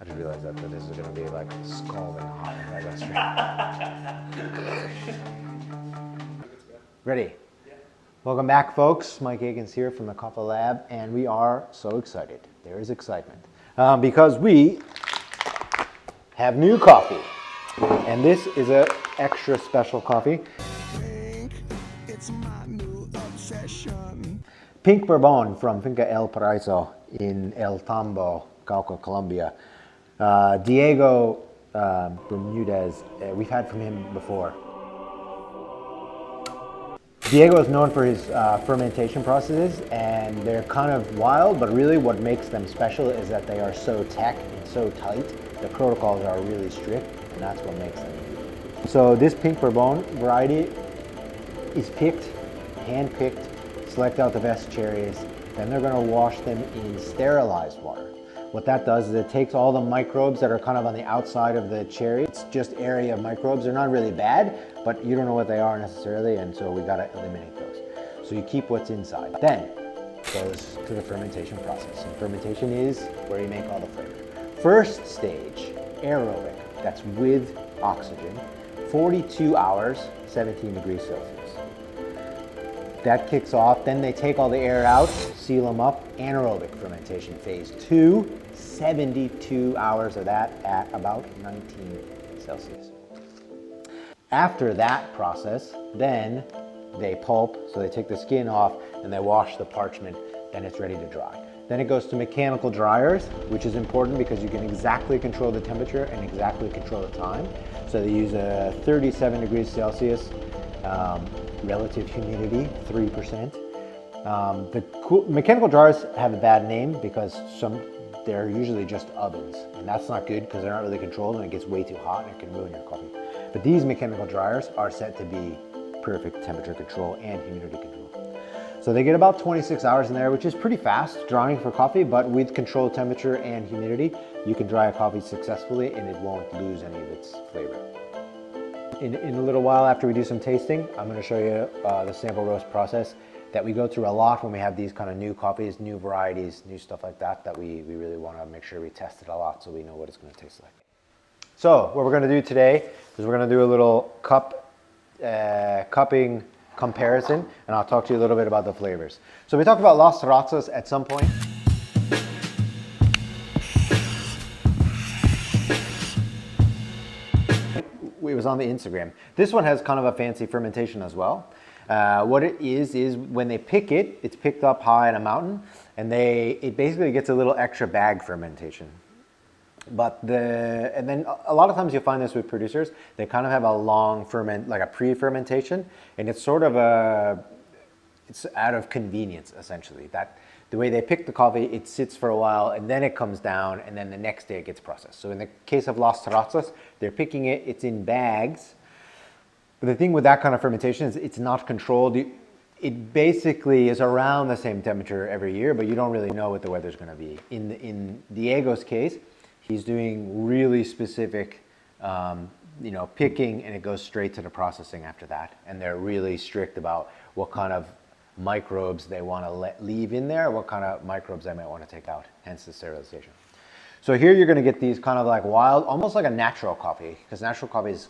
I just realized that this is gonna be like scalding hot in my restaurant. Ready? Yeah. Welcome back, folks. Mike Higgins here from the Kaffa Lab, and we are so excited. There is excitement because we have new coffee, and this is an extra special coffee. It's my new obsession. Pink Bourbon from Finca El Paraiso in El Tambo, Cauca, Colombia. Diego Bermudez, we've had from him before. Diego is known for his fermentation processes, and they're kind of wild, but really what makes them special is that they are so tech and so tight. The protocols are really strict, and that's what makes them unique. So this Pink Bourbon variety is picked, hand-picked, select out the best cherries, then they're gonna wash them in sterilized water. What that does is it takes all the microbes that are kind of on the outside of the cherry. It's just area microbes. They're not really bad, but you don't know what they are necessarily, and so we gotta eliminate those. So you keep what's inside. Then it goes to the fermentation process. And fermentation is where you make all the flavor. First stage, aerobic, that's with oxygen, 42 hours, 17 degrees Celsius. That kicks off, then they take all the air out, seal them up, anaerobic fermentation phase 2, 72 hours of that at about 19 Celsius. After that process, then they pulp, so they take the skin off and they wash the parchment, then it's ready to dry. Then it goes to mechanical dryers, which is important because you can exactly control the temperature and exactly control the time. So they use a 37 degrees Celsius, relative humidity, 3%. Mechanical dryers have a bad name because they're usually just ovens, and that's not good because they're not really controlled and it gets way too hot and it can ruin your coffee. But these mechanical dryers are set to be perfect temperature control and humidity control. So they get about 26 hours in there, which is pretty fast drying for coffee, but with controlled temperature and humidity, you can dry a coffee successfully and it won't lose any of its flavor. In a little while after we do some tasting, I'm going to show you the sample roast process that we go through a lot when we have these kind of new coffees, new varieties, new stuff like that, that we really want to make sure we test it a lot so we know what it's going to taste like. So what we're going to do today is we're going to do a little cupping comparison, and I'll talk to you a little bit about the flavors. So we talked about Las Terrazas at some point. It was on the Instagram. This one has kind of a fancy fermentation as well. What it is when they pick it, it's picked up high in a mountain, and it basically gets a little extra bag fermentation. But and then a lot of times you'll find this with producers, they kind of have a long like a pre-fermentation, and it's sort of it's out of convenience essentially. That the way they pick the coffee, it sits for a while and then it comes down and then the next day it gets processed. So in the case of Las Terrazas, they're picking it, it's in bags. But the thing with that kind of fermentation is it's not controlled. It basically is around the same temperature every year, but you don't really know what the weather's gonna be. In Diego's case, he's doing really specific picking, and it goes straight to the processing after that. And they're really strict about what kind of microbes they want to leave in there, what kind of microbes they might want to take out, hence the sterilization. So here you're going to get these kind of like wild, almost like a natural coffee, because natural coffee is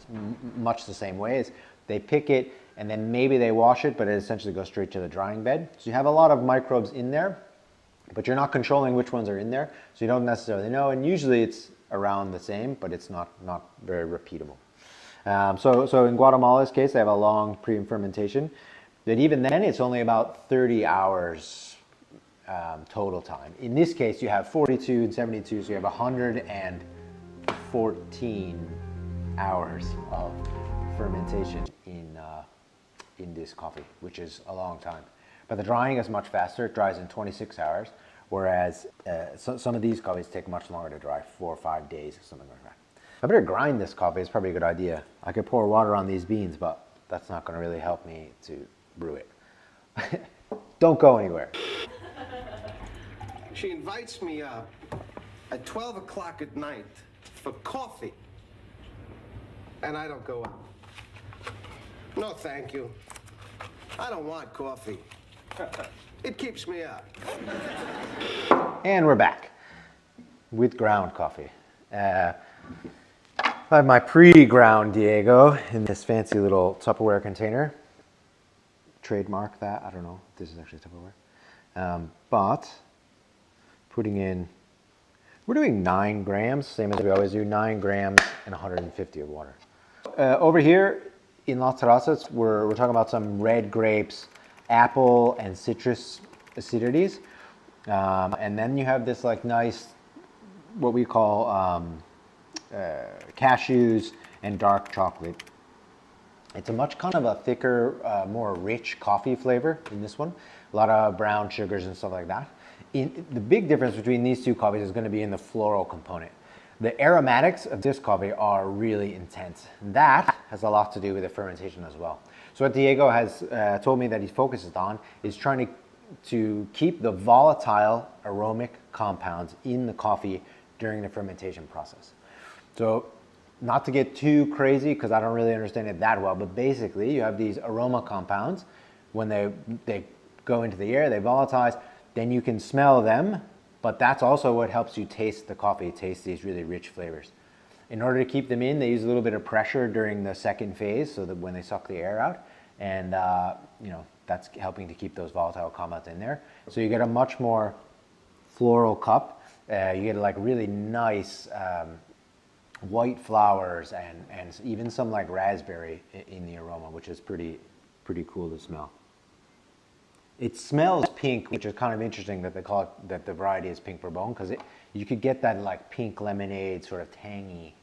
much the same way. They pick it and then maybe they wash it, but it essentially goes straight to the drying bed. So you have a lot of microbes in there, but you're not controlling which ones are in there, so you don't necessarily know, and usually it's around the same, but it's not very repeatable. So in Guatemala's case, they have a long pre-fermentation, but even then it's only about 30 hours total time. In this case, you have 42 and 72, so you have 114 hours of fermentation in this coffee, which is a long time. But the drying is much faster. It dries in 26 hours, whereas some of these coffees take much longer to dry, 4 or 5 days or something like that. I better grind this coffee. It's probably a good idea. I could pour water on these beans, but that's not going to really help me to brew it. Don't go anywhere. She invites me up at 12 o'clock at night for coffee, and I don't go out. No, thank you. I don't want coffee. It keeps me up. And we're back with ground coffee. I have my pre-ground Diego in this fancy little Tupperware container. Trademark that. I don't know if this is actually Tupperware. But putting in, we're doing 9 grams, same as we always do, 9 grams and 150 of water. Over here in Las Terrazas, we're talking about some red grapes, apple and citrus acidities. And then you have this like nice, what we call cashews and dark chocolate. It's a much kind of a thicker, more rich coffee flavor in this one. A lot of brown sugars and stuff like that. The big difference between these two coffees is going to be in the floral component. The aromatics of this coffee are really intense. That has a lot to do with the fermentation as well. So what Diego has told me that he focuses on is trying to keep the volatile aromatic compounds in the coffee during the fermentation process. So not to get too crazy because I don't really understand it that well, but basically you have these aroma compounds. When they go into the air, they volatilize, then you can smell them, but that's also what helps you taste the coffee, taste these really rich flavors. In order to keep them in, they use a little bit of pressure during the second phase so that when they suck the air out, and that's helping to keep those volatile compounds in there. So you get a much more floral cup. You get like really nice white flowers and even some like raspberry in the aroma, which is pretty cool to smell. It smells pink, which is kind of interesting that they call it, that the variety is Pink Bourbon, because you could get that like pink lemonade sort of tangy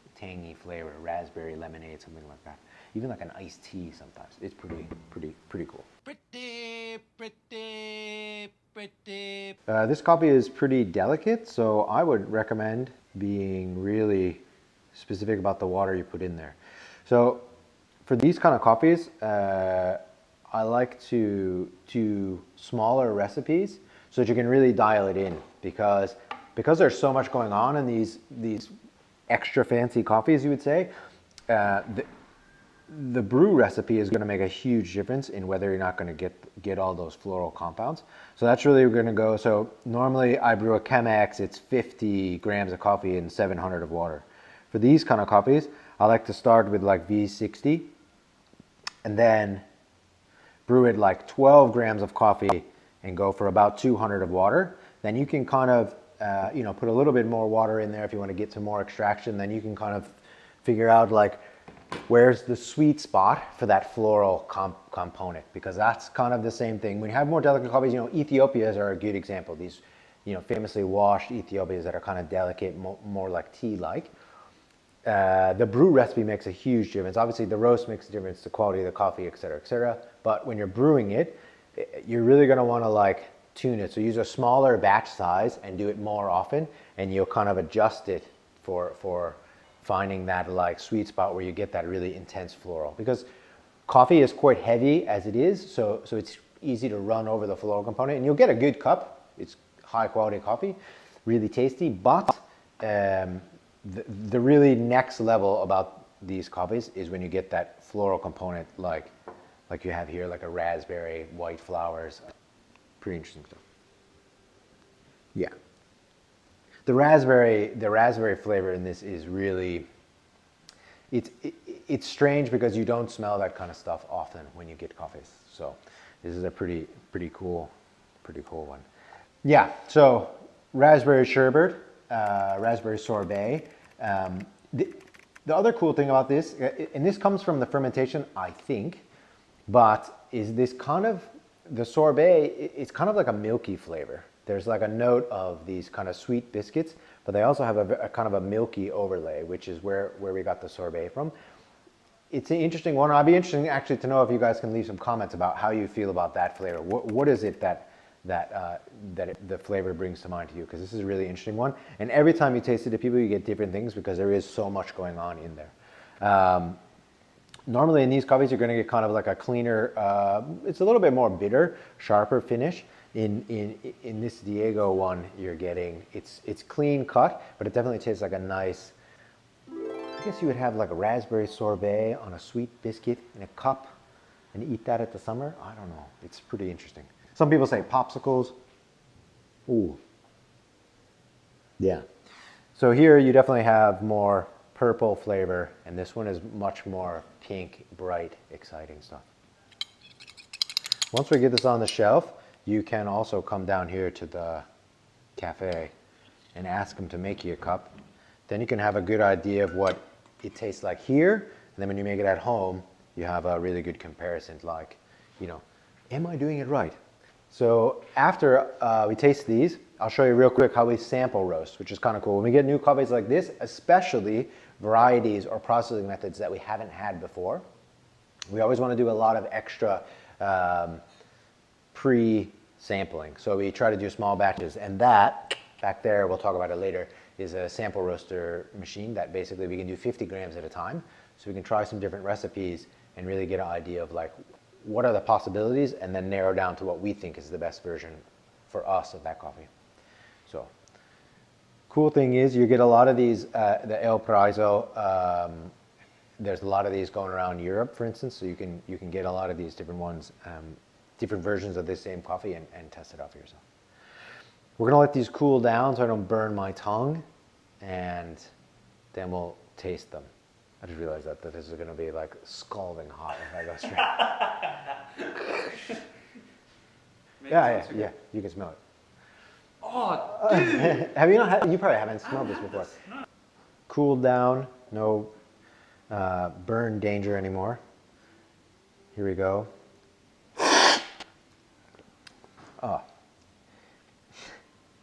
flavor, raspberry lemonade, something like that. Even like an iced tea sometimes. It's pretty cool. This coffee is pretty delicate, so I would recommend being really specific about the water you put in there. So for these kind of coffees, I like to do smaller recipes so that you can really dial it in, because there's so much going on in these extra fancy coffees, you would say, the brew recipe is going to make a huge difference in whether you're not going to get all those floral compounds. So that's really going to go. So normally I brew a Chemex, it's 50 grams of coffee and 700 of water. For these kind of coffees, I like to start with like V60 and then brew it like 12 grams of coffee and go for about 200 of water. Then you can kind of, put a little bit more water in there if you want to get some more extraction. Then you can kind of figure out like, where's the sweet spot for that floral component? Because that's kind of the same thing. When you have more delicate coffees, Ethiopias are a good example. These, famously washed Ethiopias that are kind of delicate, more like tea-like. The brew recipe makes a huge difference. Obviously, the roast makes a difference, the quality of the coffee, et cetera, et cetera. But when you're brewing it, you're really going to want to like tune it. So use a smaller batch size and do it more often, and you'll kind of adjust it for finding that like sweet spot where you get that really intense floral. Because coffee is quite heavy as it is, so it's easy to run over the floral component, and you'll get a good cup. It's high quality coffee, really tasty, but the really next level about these coffees is when you get that floral component like you have here, like a raspberry, white flowers. Pretty interesting stuff. Yeah. The raspberry flavor in this is really, it's strange because you don't smell that kind of stuff often when you get coffees. So this is a pretty cool one. Yeah, so raspberry sherbet, raspberry sorbet. The other cool thing about this, and this comes from the fermentation, I think, but is this kind of, the sorbet, it's kind of like a milky flavor. There's like a note of these kind of sweet biscuits, but they also have a kind of a milky overlay, which is where we got the sorbet from. It's an interesting one. I'd be interested actually to know if you guys can leave some comments about how you feel about that flavor. What is it that the flavor brings to mind to you? Because this is a really interesting one. And every time you taste it to people, you get different things because there is so much going on in there. Normally in these coffees, you're going to get kind of like a cleaner, it's a little bit more bitter, sharper finish. In this Diego one, you're getting, it's clean cut, but it definitely tastes like a nice, I guess you would have like a raspberry sorbet on a sweet biscuit in a cup and eat that at the summer. I don't know. It's pretty interesting. Some people say popsicles. Ooh. Yeah. So here you definitely have more purple flavor, and this one is much more pink, bright, exciting stuff. Once we get this on the shelf, you can also come down here to the cafe and ask them to make you a cup. Then you can have a good idea of what it tastes like here, and then when you make it at home, you have a really good comparison, like, you know, am I doing it right? So after we taste these, I'll show you real quick how we sample roast, which is kind of cool. When we get new coffees like this, especially varieties or processing methods that we haven't had before, we always want to do a lot of extra pre-sampling. So we try to do small batches, and that, back there, we'll talk about it later, is a sample roaster machine that basically we can do 50 grams at a time. So we can try some different recipes and really get an idea of like, what are the possibilities, and then narrow down to what we think is the best version for us of that coffee. So, cool thing is you get a lot of these, the El Paraiso, there's a lot of these going around Europe, for instance, so you can get a lot of these different ones, different versions of this same coffee and test it out for yourself. We're gonna let these cool down so I don't burn my tongue, and then we'll taste them. I just realized that this is gonna be like scalding hot if I go straight. Yeah, you can smell it. Oh, dude! Have you not had, you probably haven't smelled this before. Cooled down, no burn danger anymore. Here we go. Oh.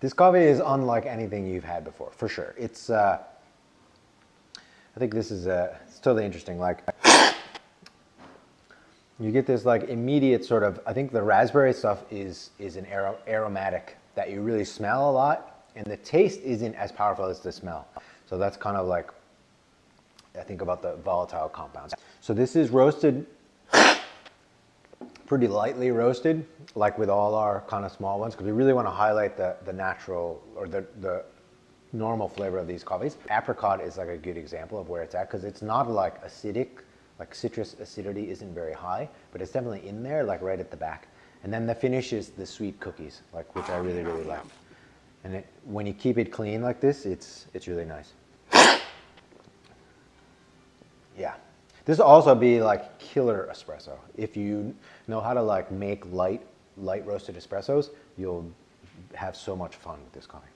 This coffee is unlike anything you've had before, for sure. It's, I think this is, it's totally interesting. Like, you get this like immediate sort of, I think the raspberry stuff is an aromatic that you really smell a lot, and the taste isn't as powerful as the smell. So that's kind of like, I think about the volatile compounds. So this is roasted, pretty lightly roasted, like with all our kind of small ones, because we really want to highlight the natural, or the normal flavor of these coffees. Apricot is like a good example of where it's at, because it's not like acidic, like citrus acidity isn't very high, but it's definitely in there, like right at the back. And then the finish is the sweet cookies, like, which I really, really like. And when you keep it clean like this, it's really nice. Yeah. This will also be like killer espresso. If you know how to like make light roasted espressos, you'll have so much fun with this coffee.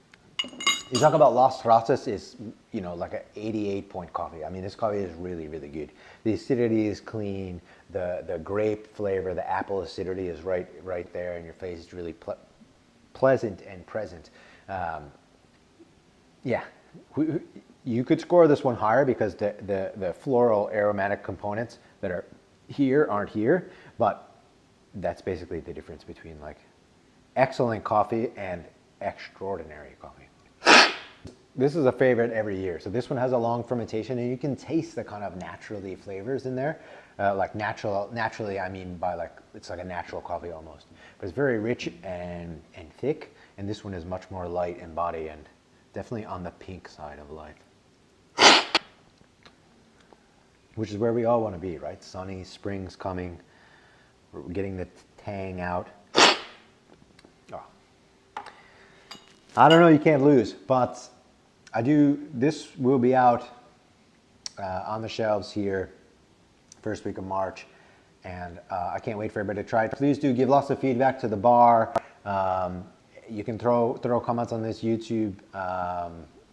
You talk about Las Terrazas is, you know, like an 88 point coffee. I mean, this coffee is really, really good. The acidity is clean. The grape flavor, the apple acidity is right there in your face. It's really pleasant and present. Yeah, you could score this one higher because the floral aromatic components that are here aren't here, but that's basically the difference between like excellent coffee and extraordinary coffee. This is a favorite every year. So this one has a long fermentation, and you can taste the kind of naturally flavors in there. Like naturally, I mean by like, it's like a natural coffee almost. But it's very rich and thick, and this one is much more light in body and definitely on the pink side of life. Which is where we all want to be, right? Sunny, spring's coming, we're getting the tang out. Oh. I don't know, you can't lose, but this will be out on the shelves here first week of March, and I can't wait for everybody to try it. Please do give lots of feedback to the bar. You can throw comments on this YouTube,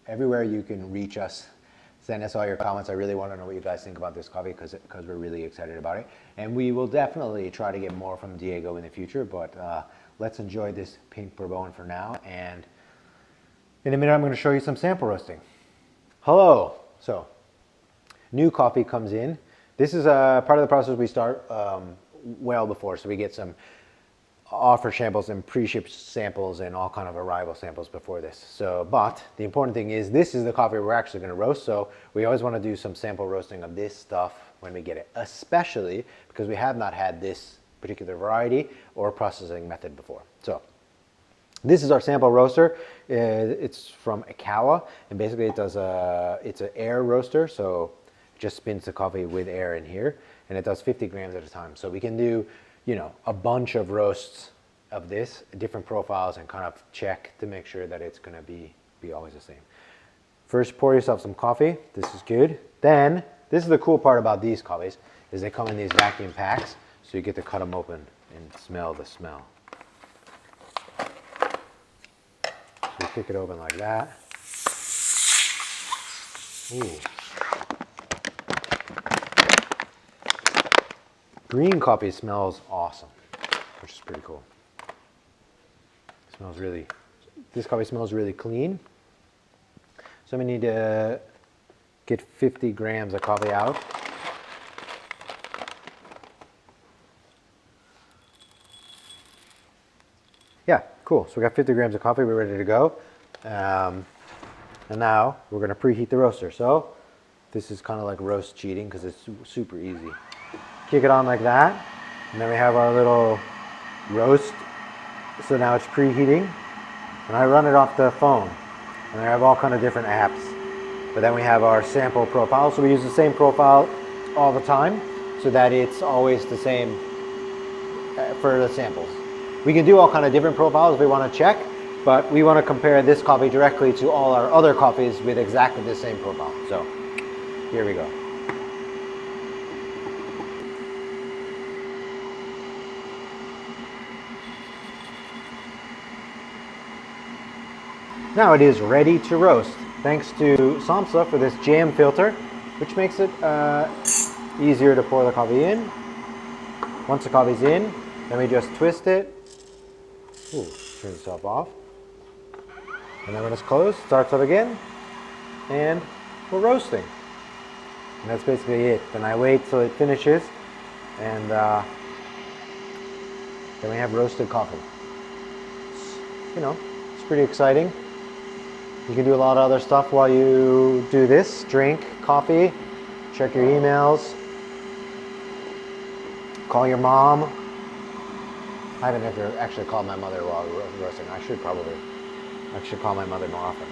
everywhere you can reach us. Send us all your comments. I really want to know what you guys think about this coffee, because we're really excited about it. And we will definitely try to get more from Diego in the future, but let's enjoy this Pink Bourbon for now. And in a minute, I'm going to show you some sample roasting. Hello. So, new coffee comes in. This is a part of the process we start well before. So we get some offer samples and pre-shipped samples and all kind of arrival samples before this. So, but the important thing is this is the coffee we're actually going to roast. So we always want to do some sample roasting of this stuff when we get it, especially because we have not had this particular variety or processing method before. So this is our sample roaster. It's from Ikawa, and basically it's an air roaster. So it just spins the coffee with air in here, and it does 50 grams at a time. So we can do, you know, a bunch of roasts of this, different profiles, and kind of check to make sure that it's going to be always the same. First pour yourself some coffee. This is good. Then, this is the cool part about these coffees, is they come in these vacuum packs, so you get to cut them open and smell the smell. So you kick it open like that. Ooh. Green coffee smells awesome, which is pretty cool. This coffee smells really clean. So we need to get 50 grams of coffee out. Yeah, cool. So we got 50 grams of coffee, we're ready to go. And now we're gonna preheat the roaster. So this is kind of like roast cheating because it's super easy. Kick it on like that, and then we have our little roast. So now it's preheating, and I run it off the phone, and I have all kind of different apps. But then we have our sample profile, so we use the same profile all the time, so that it's always the same for the samples. We can do all kind of different profiles if we want to check, but we want to compare this coffee directly to all our other coffees with exactly the same profile. So here we go. Now it is ready to roast, thanks to Samsa for this jam filter, which makes it easier to pour the coffee in. Once the coffee's in, then we just twist it. Ooh, turn itself off. And then when it's closed, it starts up again, and we're roasting. And that's basically it. Then I wait till it finishes, and then we have roasted coffee. You know, it's pretty exciting. You can do a lot of other stuff while you do this. Drink coffee, check your emails, call your mom. I haven't ever actually called my mother while roasting. I should probably. I should call my mother more often.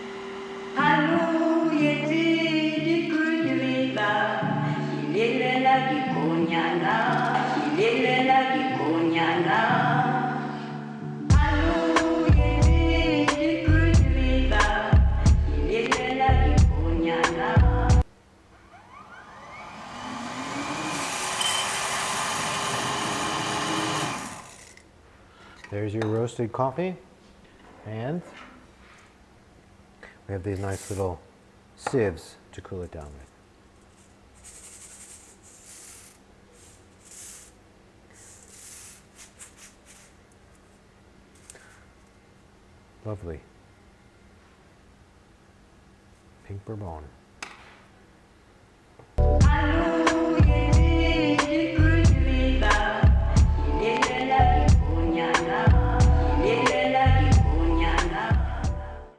There's your roasted coffee, and we have these nice little sieves to cool it down with. Lovely. Pink Bourbon.